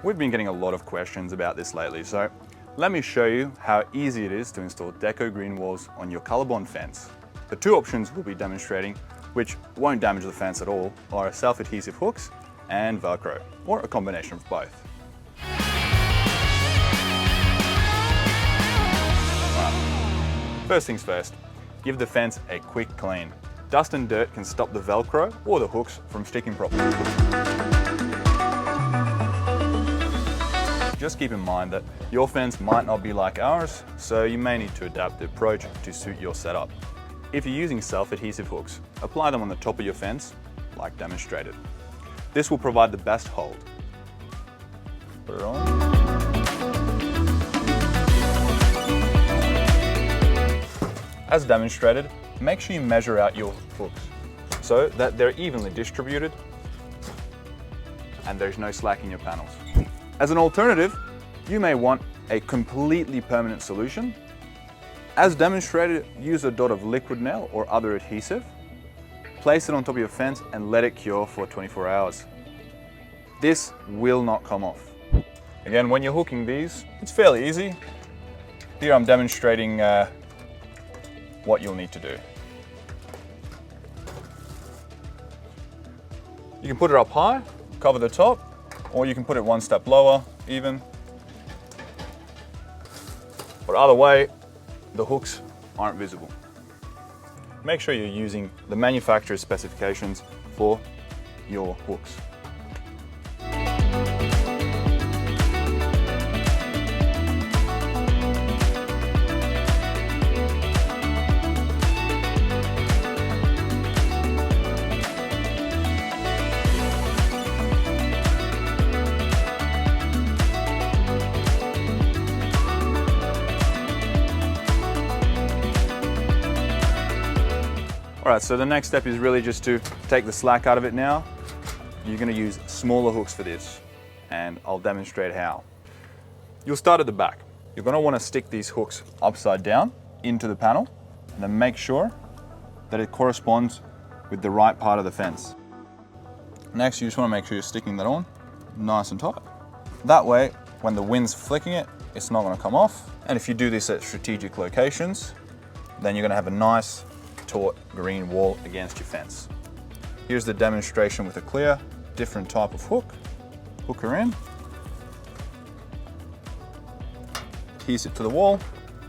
We've been getting a lot of questions about this lately, so let me show you how easy it is to install DECKO green walls on your Colorbond fence. The two options we'll be demonstrating, which won't damage the fence at all, are self-adhesive hooks and Velcro, or a combination of both. First things first, give the fence a quick clean. Dust and dirt can stop the Velcro or the hooks from sticking properly. Just keep in mind that your fence might not be like ours, so you may need to adapt the approach to suit your setup. If you're using self-adhesive hooks, apply them on the top of your fence, like demonstrated. This will provide the best hold. Put it on. As demonstrated, make sure you measure out your hooks so that they're evenly distributed and there's no slack in your panels. As an alternative, you may want a completely permanent solution. As demonstrated, use a dot of liquid nail or other adhesive, place it on top of your fence and let it cure for 24 hours. This will not come off. Again, when you're hooking these, it's fairly easy. Here I'm demonstrating what you'll need to do. You can put it up high, cover the top, or you can put it one step lower even. But either way, the hooks aren't visible. Make sure you're using the manufacturer's specifications for your hooks. Alright, so the next step is really just to take the slack out of it now. You're going to use smaller hooks for this, and I'll demonstrate how. You'll start at the back. You're going to want to stick these hooks upside down into the panel, and then make sure that it corresponds with the right part of the fence. Next, you just want to make sure you're sticking that on nice and tight. That way, when the wind's flicking it, it's not going to come off. And if you do this at strategic locations, then you're going to have a nice taut green wall against your fence. Here's the demonstration with a clear, different type of hook. Hook her in, adhere it to the wall,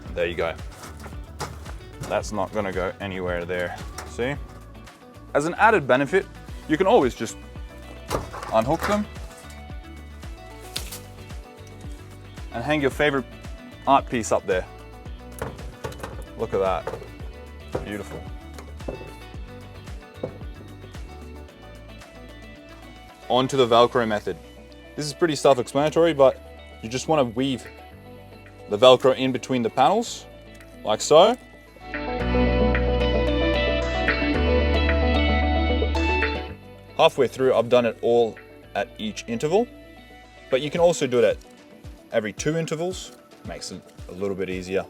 and there you go. That's not going to go anywhere there, see? As an added benefit, you can always just unhook them and hang your favorite art piece up there. Look at that. Beautiful. On to the Velcro method. This is pretty self-explanatory, but you just want to weave the Velcro in between the panels, like so. Halfway through, I've done it all at each interval, but you can also do it at every 2 intervals. Makes it a little bit easier.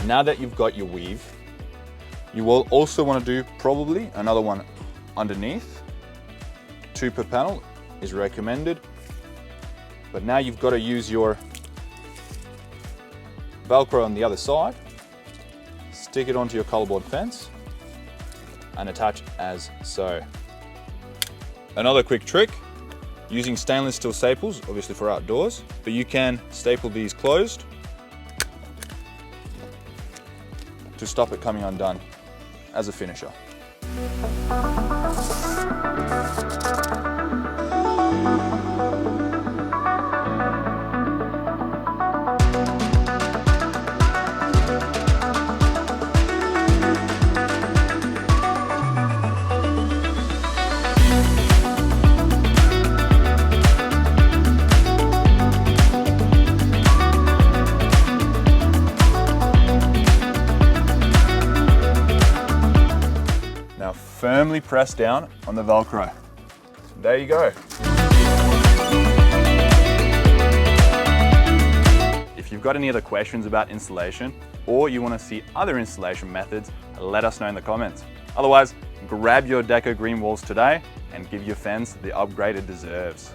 Now that you've got your weave, you will also want to do probably another one underneath. 2 per panel is recommended. But now you've got to use your Velcro on the other side, stick it onto your Colorbond fence, and attach as so. Another quick trick, using stainless steel staples, obviously for outdoors, but you can staple these closed to stop it coming undone as a finisher. Firmly press down on the Velcro. There you go. you've got any other questions about installation, or you want to see other installation methods, let us know in the comments. Otherwise, grab your DECKO green walls today and give your fence the upgrade it deserves.